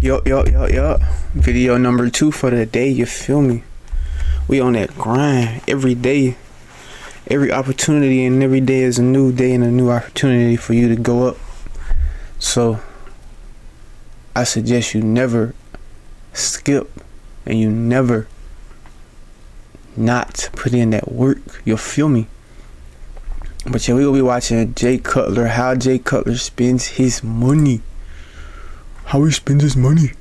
Yo. Video number 2 for the day, you feel me? We on that grind every day. Every opportunity and every day is a new day and a new opportunity for you to go up. So, I suggest you never skip and you never not put in that work. You'll feel me? But yeah, we will be watching Jay Cutler, how Jay Cutler spends his money. How he spends his money.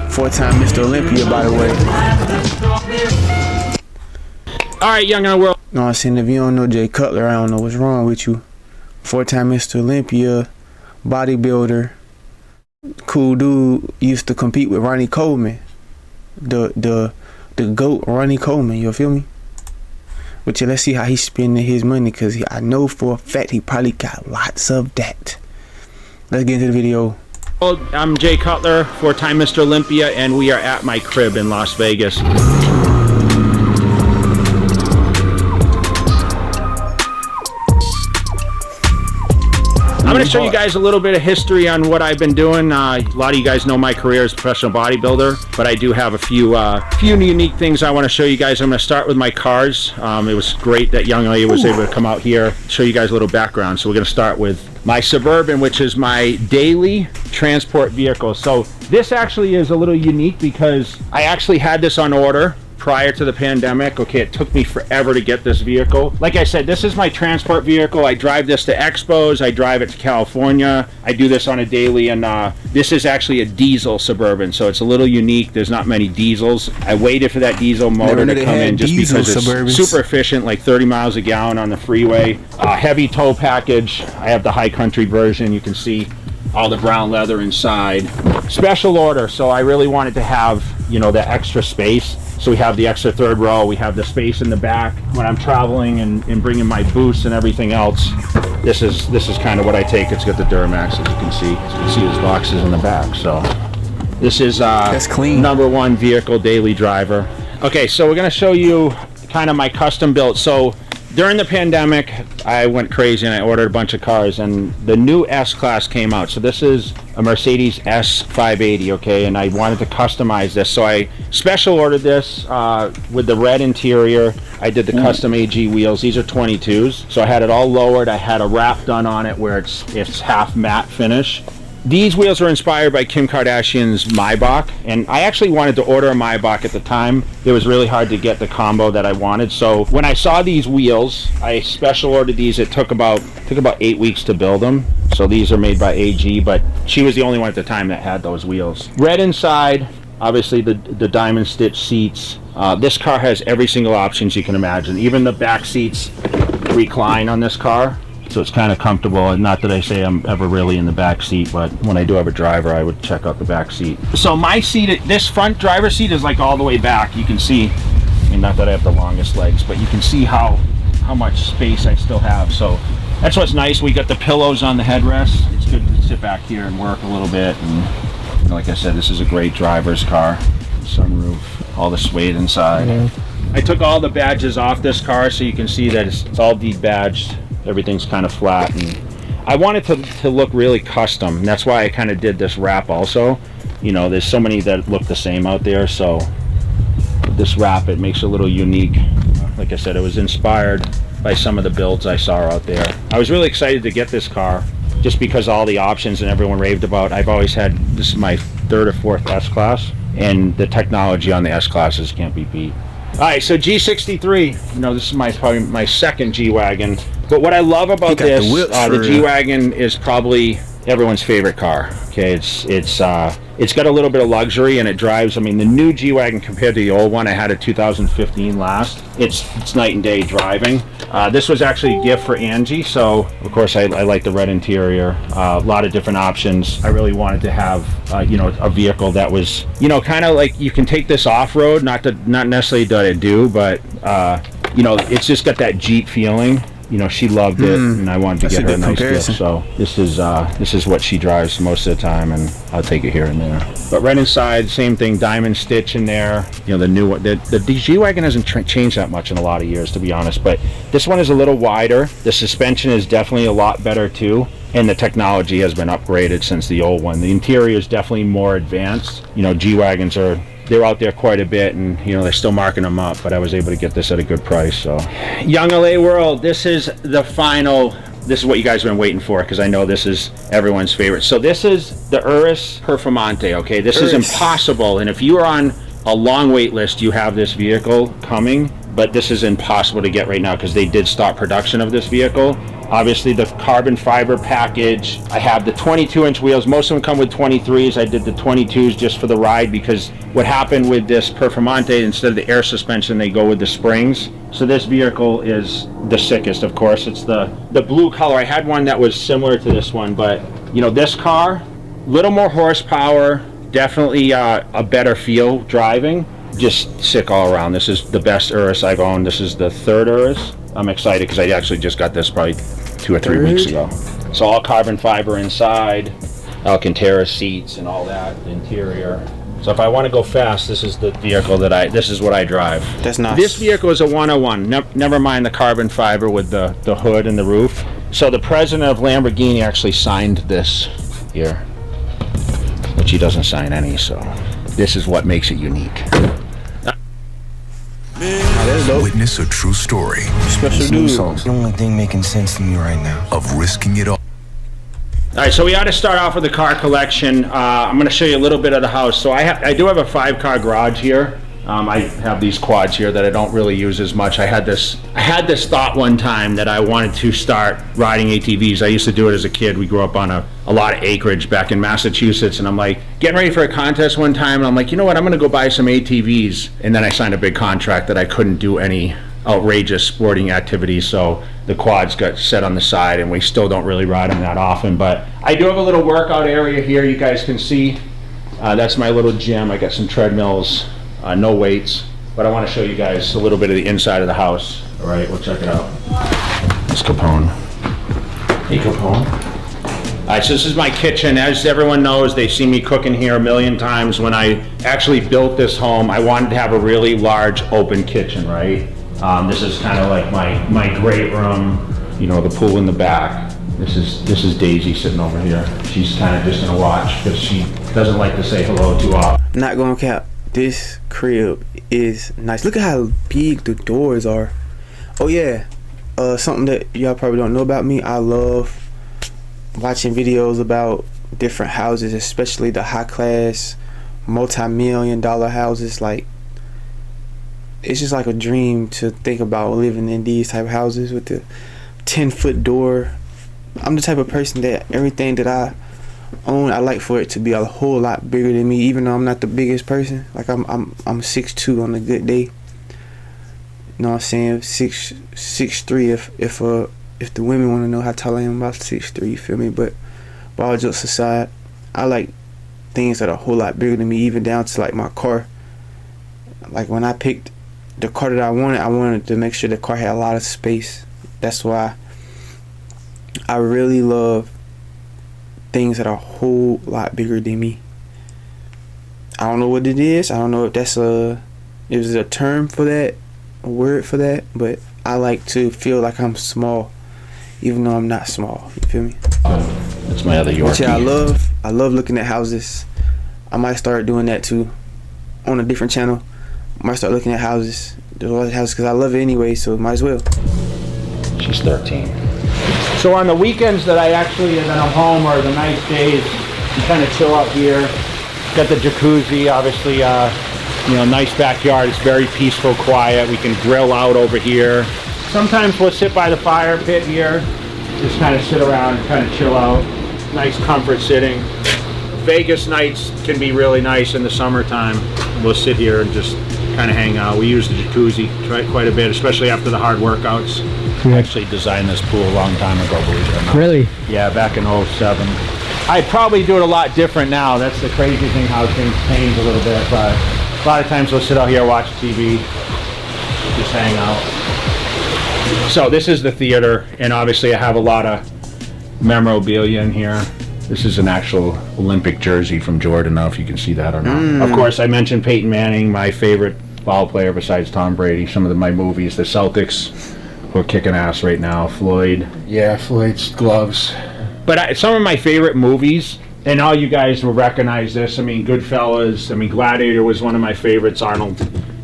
4-time Mr. Olympia, by the way. Alright, Young in the World. No, I'm saying, if you don't know Jay Cutler, I don't know what's wrong with you. 4-time Mr. Olympia, bodybuilder, cool dude, used to compete with Ronnie Coleman. The GOAT, Ronnie Coleman, you feel me? But yeah, let's see how he's spending his money, because I know for a fact he probably got lots of that. Let's get into the video. I'm Jay Cutler, 4-time Mr. Olympia, and we are at my crib in Las Vegas. I'm going to show you guys a little bit of history on what I've been doing. A lot of you guys know my career as a professional bodybuilder, but I do have a few unique things I want to show you guys. I'm going to start with my cars. It was great that young lady was able to come out here, show you guys a little background. So we're going to start with my Suburban, which is my daily transport vehicle. So this actually is a little unique because I actually had this on order prior to the pandemic. Okay, it took me forever to get this vehicle. Like I said, this is my transport vehicle. I drive this to expos, I drive it to California. I do this on a daily, and this is actually a diesel Suburban, so it's a little unique. There's not many diesels. I waited for that diesel motor to come in just because it's super efficient, like 30 miles a gallon on the freeway. Heavy tow package. I have the high country version. You can see all the brown leather inside. Special order, so I really wanted to have, you know, the extra space. So we have the extra third row, we have the space in the back. When I'm traveling and bringing my boosts and everything else, this is kind of what I take. It's got the Duramax, as you can see. As you can see, there's boxes in the back. So this is that's clean. Number 1 vehicle daily driver. Okay, so we're gonna show you kind of my custom built. So during the pandemic, I went crazy and I ordered a bunch of cars, and the new S-Class came out. So this is a Mercedes S580, okay, and I wanted to customize this. So I special ordered this with the red interior. I did the custom AG wheels. These are 22s. So I had it all lowered. I had a wrap done on it where it's half matte finish. These wheels were inspired by Kim Kardashian's Maybach, and I actually wanted to order a Maybach at the time. It was really hard to get the combo that I wanted. So when I saw these wheels, I special ordered these. It took about 8 weeks to build them. So these are made by AG, but she was the only one at the time that had those wheels. Red inside, obviously the diamond stitch seats. This car has every single options you can imagine. Even the back seats recline on this car. So it's kind of comfortable, and not that I say I'm ever really in the back seat, but when I do have a driver, I would check out the back seat. So my seat, this front driver seat is like all the way back. You can see, I mean, not that I have the longest legs, but you can see how much space I still have. So that's what's nice. We got the pillows on the headrest. It's good to sit back here and work a little bit. And you know, like I said, this is a great driver's car. Sunroof, all the suede inside. Mm-hmm. I took all the badges off this car, so you can see that it's all de-badged. Everything's kind of flat, and I wanted to look really custom, and that's why I kind of did this wrap also. You know, there's so many that look the same out there, so with this wrap, it makes it a little unique. Like I said, it was inspired by some of the builds I saw out there. I was really excited to get this car just because all the options and everyone raved about. I've always had, this is my 3rd or 4th S-Class, and the technology on the S-Classes can't be beat. All right, so G63, you know, this is probably my 2nd G-Wagon. But what I love about this, the G-Wagon is probably everyone's favorite car. Okay, it's got a little bit of luxury, and it drives. I mean, the new G-Wagon compared to the old one, I had a 2015 last. It's night and day driving. This was actually a gift for Angie, so of course I like the red interior. A lot of different options. I really wanted to have you know, a vehicle that was, you know, kind of like you can take this off-road. Not necessarily that I do, but you know, it's just got that Jeep feeling. you know, she loved it, and I wanted to get her a nice gift. So this is what she drives most of the time, and I'll take it here and there. But right inside, same thing, diamond stitch in there. You know, the new one, the G-Wagon hasn't changed that much in a lot of years, to be honest, but this one is a little wider. The suspension is definitely a lot better too, and the technology has been upgraded since the old one. The interior is definitely more advanced. You know, G-Wagons they're out there quite a bit, and you know, they're still marking them up, but I was able to get this at a good price. So Young LA World, this is the final, this is what you guys have been waiting for, because I know this is everyone's favorite. So this is the Urus Performante. Okay, this is impossible, and if you are on a long wait list, you have this vehicle coming, but this is impossible to get right now because they did stop production of this vehicle. Obviously the carbon fiber package. I have the 22-inch wheels. Most of them come with 23s. I did the 22s just for the ride, because what happened with this Performante, instead of the air suspension, they go with the springs. So this vehicle is the sickest, of course. It's the blue color. I had one that was similar to this one, but you know, this car, little more horsepower, definitely a better feel driving. Just sick all around. This is the best Urus I've owned. This is the third Urus. I'm excited because I actually just got this probably 2 or 3 weeks ago. So all carbon fiber inside, Alcantara seats and all that, the interior. So if I want to go fast, this is the vehicle that this is what I drive. That's nice. This vehicle is a 101. Never mind the carbon fiber with the hood and the roof. So the president of Lamborghini actually signed this here, which he doesn't sign any, so this is what makes it unique. Witness a true story. Special dude. The only thing making sense to me right now. Of risking it all. All right, so we ought to start off with the car collection. I'm going to show you a little bit of the house. So I do have a 5-car garage here. I have these quads here that I don't really use as much. I had this thought one time that I wanted to start riding ATVs. I used to do it as a kid. We grew up on a lot of acreage back in Massachusetts, and I'm like getting ready for a contest one time, and I'm like, you know what, I'm gonna go buy some ATVs. And then I signed a big contract that I couldn't do any outrageous sporting activities, so the quads got set on the side, and we still don't really ride them that often. But I do have a little workout area here, you guys can see. That's my little gym. I got some treadmills. No weights, but I want to show you guys a little bit of the inside of the house. All right, we'll check it out. It's Capone. Hey, Capone. All right, so this is my kitchen. As everyone knows, they've seen me cooking here a million times. When I actually built this home, I wanted to have a really large open kitchen, right? This is kind of like my great room, you know, the pool in the back. This is Daisy sitting over here. She's kind of just gonna watch because she doesn't like to say hello too often. Not gonna cap. This crib is nice. Look at how big the doors are. Oh yeah, something that y'all probably don't know about me, I love watching videos about different houses, especially the high class multi-million-dollar houses. Like, it's just like a dream to think about living in these type of houses with the 10-foot door. I'm the type of person that everything that I own, I like for it to be a whole lot bigger than me, even though I'm not the biggest person. Like I'm 6'2" on a good day. You know what I'm saying? 6'3" if the women want to know how tall I am, about 6'3", you feel me? But all jokes aside, I like things that are a whole lot bigger than me, even down to like my car. Like when I picked the car that I wanted to make sure the car had a lot of space. That's why I really love things that are a whole lot bigger than me. I don't know what it is. I don't know if that's is a term for that, a word for that, but I like to feel like I'm small, even though I'm not small. You feel me? That's my other Yorkie. Which I love looking at houses. I might start doing that too, on a different channel. I might start looking at houses, because I love it anyway. So might as well. She's 13. So on the weekends that I actually that I'm home, or the nice days, you kind of chill out here. Got the jacuzzi, obviously, you know, nice backyard. It's very peaceful, quiet. We can grill out over here. Sometimes we'll sit by the fire pit here, just kind of sit around and kind of chill out. Nice comfort sitting. Vegas nights can be really nice in the summertime. We'll sit here and just kind of hang out. We use the jacuzzi quite a bit, especially after the hard workouts. I actually designed this pool a long time ago, believe it or not. Really? Yeah, back in '07. I'd probably do it a lot different now. That's the crazy thing, how things change a little bit. But a lot of times we'll sit out here, watch TV, just hang out. So this is the theater, and obviously I have a lot of memorabilia in here. This is an actual Olympic jersey from Jordan. I don't know if you can see that or not. Of course, I mentioned Peyton Manning, my favorite ball player besides Tom Brady. Some of my movies, the Celtics, who are kicking ass right now. Floyd's gloves. But some of my favorite movies, and all you guys will recognize this. I mean, Goodfellas. I mean, Gladiator was one of my favorites. Arnold.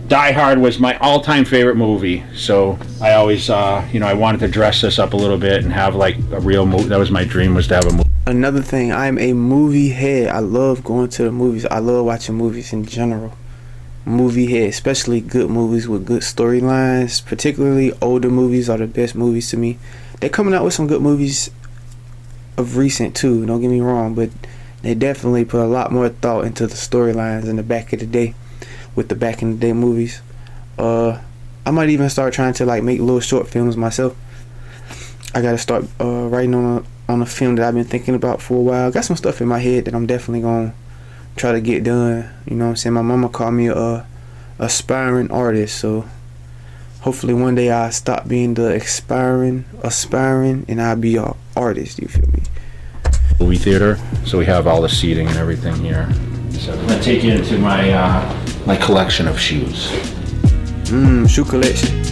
Die Hard was my all-time favorite movie. So I always, I wanted to dress this up a little bit and have like a real movie. That was my dream, was to have a movie. Another thing, I'm a movie head. I love going to the movies. I love watching movies in general. Movie head, especially good movies with good storylines. Particularly older movies are the best movies to me. They're coming out with some good movies of recent too, don't get me wrong, but they definitely put a lot more thought into the storylines in the back of the day with the back in the day movies. I might even start trying to like make little short films myself. I gotta start writing on a film that I've been thinking about for a while. Got some stuff in my head that I'm definitely gonna try to get done. You know what I'm saying? My mama called me a aspiring artist, so hopefully one day I'll stop being the aspiring, and I'll be an artist, you feel me? Movie theater, so we have all the seating and everything here. So I'm gonna take you into my collection of shoes. Shoe collection.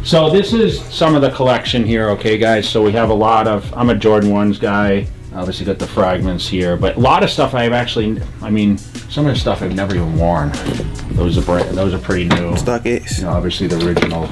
So this is some of the collection here, okay guys? So we have a lot of, I'm a Jordan 1s guy, obviously got the fragments here, but a lot of stuff I've actually, some of the stuff I've never even worn. Those are pretty new. Stock X. Obviously the original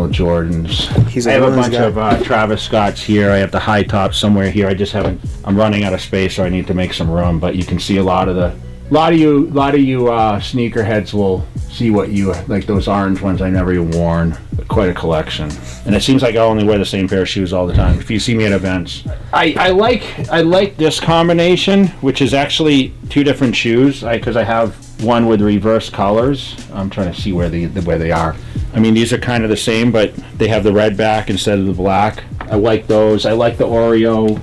Jordans. I have a bunch of Travis Scotts here. I have the high top somewhere here. I'm running out of space, so I need to make some room, but you can see a lot of you sneakerheads will see what you like. Those orange ones I never even worn. Quite a collection, and it seems like I only wear the same pair of shoes all the time. If you see me at events, I like this combination, which is actually two different shoes, because I have one with reverse colors. I'm trying to see where they are. These are kind of the same, but they have the red back instead of the black. I like those. I like the Oreo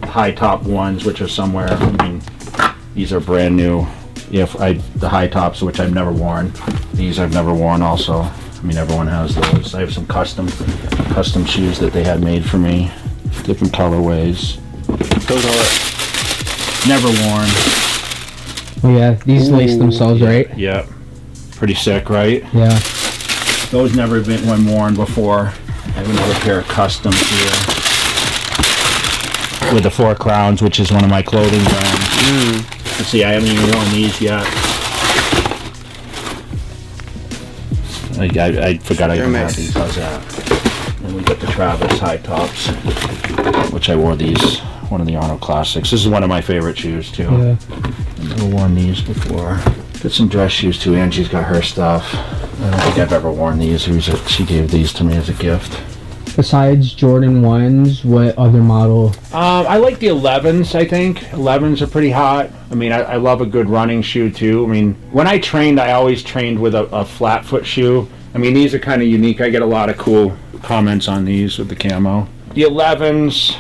high top ones, which are somewhere. These are brand new. The high tops, which I've never worn. These I've never worn also. Everyone has those. I have some custom shoes that they had made for me. Different colorways. Those are never worn. Oh yeah, these lace themselves, right? Yeah. Pretty sick, right? Yeah. Those never been worn before. I have another pair of customs here. With the Four Crowns, which is one of my clothing brands. Let's see, I haven't even worn these yet. I forgot I even had these. How's that? And we got the Travis high tops, which I wore these. One of the Arnold Classics. This is one of my favorite shoes too. Yeah. I've never worn these before. Got some dress shoes too. Angie's got her stuff. I don't think I've ever worn these. She gave these to me as a gift. Besides Jordan 1s, what other model? I like the 11s, I think. 11s are pretty hot. I love a good running shoe too. When I trained, I always trained with a flat foot shoe. These are kind of unique. I get a lot of cool comments on these with the camo. The 11s,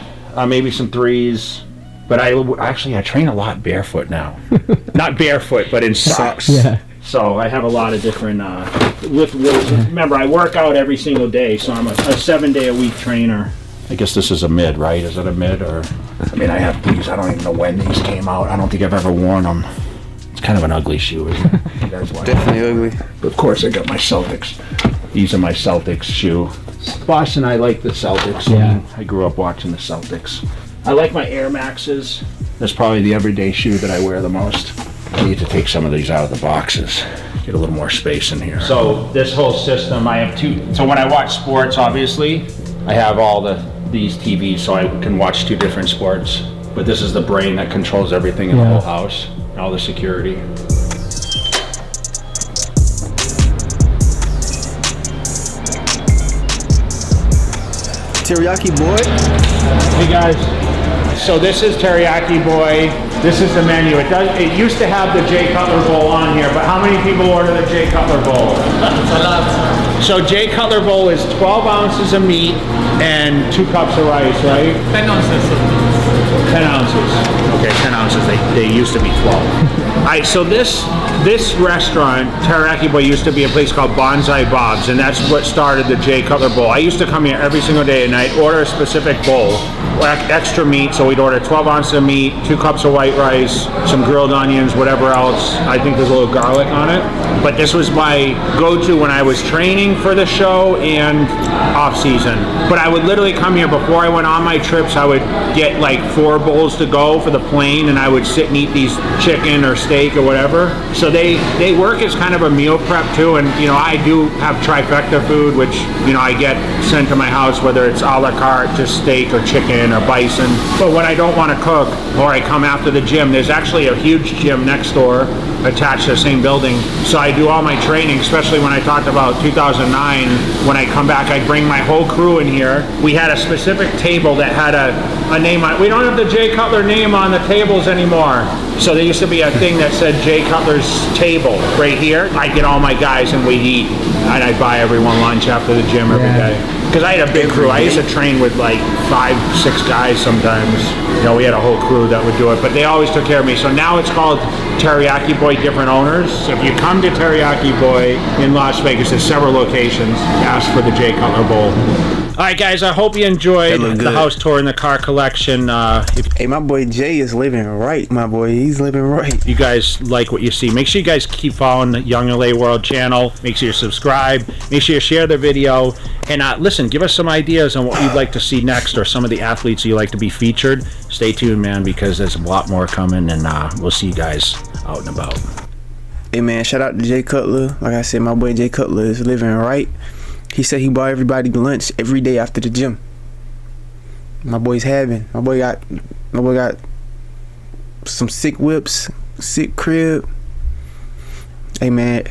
maybe some 3s. But I train a lot barefoot now. Not barefoot, but in socks. Yeah. So I have a lot of different, remember I work out every single day, so I'm a 7-day-a-week trainer. I guess this is a mid, right? Is it a mid, or, I have these, I don't even know when these came out. I don't think I've ever worn them. It's kind of an ugly shoe, isn't it? You guys want Definitely ugly. But of course I got my Celtics. These are my Celtics shoe. Boston, I like the Celtics. Yeah. I grew up watching the Celtics. I like my Air Maxes. That's probably the everyday shoe that I wear the most. I need to take some of these out of the boxes. Get a little more space in here. So this whole system, I have two. So when I watch sports, obviously, I have all these TVs so I can watch two different sports. But this is the brain that controls everything in the whole house, all the security. Teriyaki Boy. Hey guys. So this is Teriyaki Boy. This is the menu. It used to have the Jay Cutler bowl on here, but how many people order the Jay Cutler bowl? A lot. So Jay Cutler bowl is 12 ounces of meat and 2 cups of rice, right? 10 ounces. 10 ounces. Okay, 10 ounces. They used to be 12. Alright, so this restaurant, Teriyaki Boy, used to be a place called Bonsai Bob's, and that's what started the Jay Cutler Bowl. I used to come here every single day and I'd order a specific bowl, extra meat, so we'd order 12 ounces of meat, 2 cups of white rice, some grilled onions, whatever else. I think there's a little garlic on it. But this was my go-to when I was training for the show and off-season. But I would literally come here before I went on my trips. I would get like 4 bowls to go for the plane, and I would sit and eat these chicken or steak or whatever. So they work as kind of a meal prep too, and you know, I do have trifecta food, which, you know, I get sent to my house, whether it's a la carte, just steak or chicken or bison. But when I don't want to cook, or I come after the gym, there's actually a huge gym next door attached to the same building. So I do all my training, especially when I talked about 2009. When I come back, I bring my whole crew in here. We had a specific table that had a name on it. We don't have the Jay Cutler name on the tables anymore. So there used to be a thing that said Jay Cutler's table right here. I'd get all my guys and we'd eat. And I'd buy everyone lunch after the gym every day. Because I had a big crew. I used to train with like 5, 6 guys sometimes. You know, we had a whole crew that would do it. But they always took care of me. So now it's called Teriyaki Boy, different owners. So if you come to Teriyaki Boy in Las Vegas, there's several locations. Ask for the Jay Cutler Bowl. All right, guys, I hope you enjoyed the house tour and the car collection. Hey, my boy Jay is living right, my boy. He's living right. If you guys like what you see, make sure you guys keep following the Young LA World channel. Make sure you subscribe. Make sure you share the video. And listen, give us some ideas on what you'd like to see next, or some of the athletes you like to be featured. Stay tuned, man, because there's a lot more coming, and we'll see you guys out and about. Hey, man, shout out to Jay Cutler. Like I said, my boy Jay Cutler is living right. He said he bought everybody lunch every day after the gym. My boy's having. My boy got some sick whips, sick crib. Hey, man,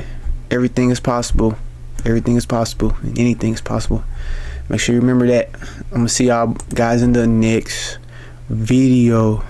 everything is possible. Everything is possible, and anything is possible. Make sure you remember that. I'm gonna see y'all guys in the next video.